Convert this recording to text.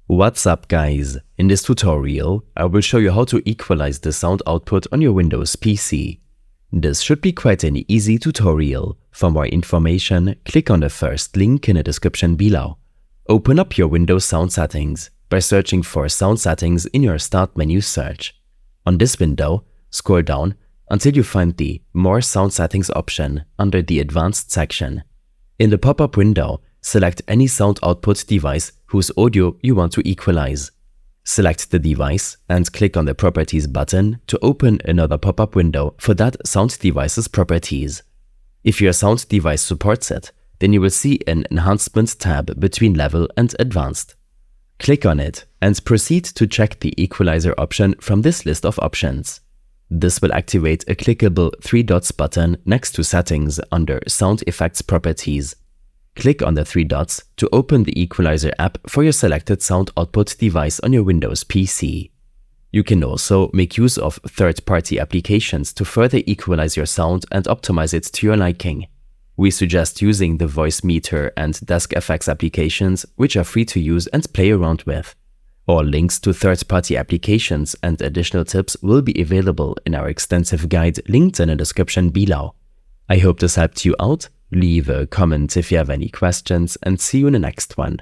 What's up guys? In this tutorial, I will show you how to equalize the sound output on your Windows PC. This should be quite an easy tutorial. For more information, click on the first link in the description below. Open up your Windows sound settings by searching for sound settings in your Start menu search. On this window, scroll down until you find the More Sound Settings option under the Advanced section. In the pop-up window, select any sound output device whose audio you want to equalize. Select the device and click on the Properties button to open another pop-up window for that sound device's properties. If your sound device supports it, then you will see an Enhancements tab between Level and Advanced. Click on it and proceed to check the Equalizer option from this list of options. This will activate a clickable 3 dots button next to Settings under Sound Effects Properties. Click on the 3 dots to open the Equalizer app for your selected sound output device on your Windows PC. You can also make use of third-party applications to further equalize your sound and optimize it to your liking. We suggest using the Voice Meter and Desk Effects applications, which are free to use and play around with. All links to third-party applications and additional tips will be available in our extensive guide linked in the description below. I hope this helped you out. Leave a comment if you have any questions and see you in the next one.